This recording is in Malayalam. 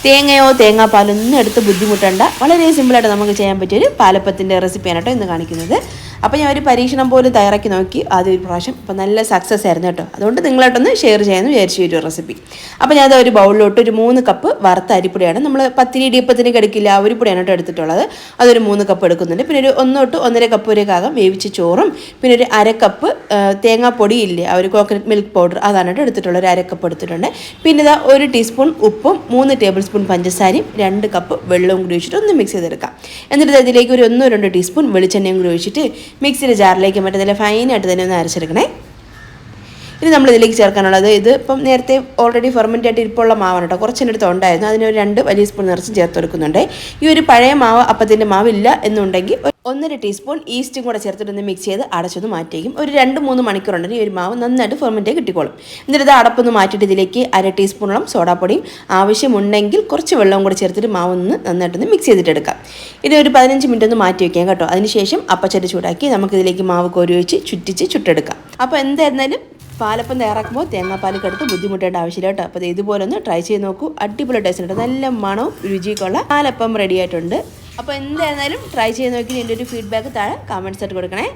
തേങ്ങയോ തേങ്ങാപ്പാലൊന്നും എടുത്ത് ബുദ്ധിമുട്ടണ്ട, വളരെ സിമ്പിളായിട്ട് നമുക്ക് ചെയ്യാൻ പറ്റിയൊരു പാലപ്പത്തിൻ്റെ റെസിപ്പിയാണ് കേട്ടോ ഇന്ന് കാണിക്കുന്നത്. അപ്പോൾ ഞാൻ ഒരു പരീക്ഷണം പോലും തയ്യാറാക്കി നോക്കി ആദ്യം ഒരു പ്രാവശ്യം, അപ്പോൾ നല്ല സക്സസ് ആയിരുന്നു കേട്ടോ. അതുകൊണ്ട് നിങ്ങളായിട്ടൊന്ന് ഷെയർ ചെയ്യാമെന്ന് വിചാരിച്ചു ഒരു റെസിപ്പി. അപ്പോൾ ഞാനത് ഒരു ബൗളിലോട്ട് ഒരു 3 കപ്പ് വറുത്ത അരിപ്പൊടിയാണ്, നമ്മൾ പത്തിരി ഇടിയപ്പത്തിന് എടുക്കില്ല ആ ഒരു പൊടിയാണ് കേട്ടോ എടുത്തിട്ടുള്ളത്. അതൊരു 3 കപ്പ് എടുക്കുന്നുണ്ട്. പിന്നെ ഒരു 1 തൊട്ട് 1.5 കപ്പ് വരെയാകാം വേവിച്ച ചോറും, പിന്നെ ഒരു 1/2 കപ്പ് തേങ്ങാപ്പൊടി ഇല്ലേ, ആ ഒരു കോക്കനട്ട് മിൽക്ക് പൗഡർ, അതാണ് കേട്ടോ എടുത്തിട്ടുള്ളത്. ഒരു 1/2 കപ്പ് എടുത്തിട്ടുണ്ട്. പിന്നെ ഇതാ 1 ടീസ്പൂൺ ഉപ്പും 3 ടേബിൾ സ്പൂൺ പഞ്ചസാരയും 2 കപ്പ് വെള്ളവും കൂടി ഒഴിച്ചിട്ട് ഒന്ന് മിക്സ് ചെയ്തെടുക്കാം. എന്നിട്ട് ഇതിലേക്ക് ഒരു 1-2 ടീസ്പൂൺ വെളിച്ചെണ്ണയും കൂടി ഒഴിച്ചിട്ട് മിക്സിയുടെ ജാറിലേക്ക് മറ്റേ നല്ല ഫൈനായിട്ട് തന്നെ ഒന്ന് അരച്ചെടുക്കണേ. ഇനി നമ്മളിതിലേക്ക് ചേർക്കാനുള്ളത്, ഇത് ഇപ്പം നേരത്തെ ഓൾറെഡി ഫെർമെൻ്റ് ആയിട്ട് ഇരിപ്പുള്ള മാവാണ് കേട്ടോ. കുറച്ചെടുത്ത് ഉണ്ടായിരുന്നു, അതിനൊരു 2 വലിയ സ്പൂൺ നിറച്ചും ചേർത്ത് കൊടുക്കുന്നുണ്ട്. ഈ ഒരു പഴയ മാവ് അപ്പത്തിൻ്റെ മാവില്ല എന്നുണ്ടെങ്കിൽ 1.5 ടീസ്പൂൺ ഈസ്റ്റും കൂടെ ചേർത്തിട്ടൊന്ന് മിക്സ് ചെയ്ത് അടച്ചൊന്ന് മാറ്റിയേക്കും. ഒരു 2-3 മണിക്കൂറുണ്ടെങ്കിൽ ഈ ഒരു മാവ് നന്നായിട്ട് ഫെർമെൻ്റ് കിട്ടിക്കോളും. എന്നിട്ട് ഇത് അടപ്പൊന്ന് മാറ്റിയിട്ട് ഇതിലേക്ക് 1/2 ടീസ്പൂണോളം സോഡാപ്പൊടിയും ആവശ്യമുണ്ടെങ്കിൽ കുറച്ച് വെള്ളവും കൂടെ ചേർത്തിട്ട് മാവൊന്ന് നന്നായിട്ടൊന്ന് മിക്സ് ചെയ്തിട്ടെടുക്കാം. ഇത് ഒരു 15 മിനിറ്റ് ഒന്ന് മാറ്റി വയ്ക്കാം കേട്ടോ. അതിനുശേഷം അപ്പച്ചട്ടി ചൂടാക്കി നമുക്കിതിലേക്ക് മാവ് കോരി വെച്ച് ചുറ്റിച്ച് ചുട്ടെടുക്കാം. അപ്പോൾ എന്തായിരുന്നാലും പാലപ്പം തയ്യാറാക്കുമ്പോൾ തേങ്ങാപ്പാലൊക്കെ എടുത്ത് ബുദ്ധിമുട്ടേണ്ട ആവശ്യമില്ല കേട്ടോ. അപ്പോൾ ഇതുപോലെ ഒന്ന് ട്രൈ ചെയ്ത് നോക്കൂ, അടിപൊളി ടേസ്റ്റ് ഉണ്ട്. നല്ല മണവും രുചിയൊക്കെയുള്ള പാലപ്പം റെഡി ആയിട്ടുണ്ട്. അപ്പോൾ എന്തായിരുന്നാലും ട്രൈ ചെയ്ത് നോക്കി എൻ്റെ ഒരു ഫീഡ്ബാക്ക് താഴെ കമൻസ് ആയിട്ട് കൊടുക്കണേ.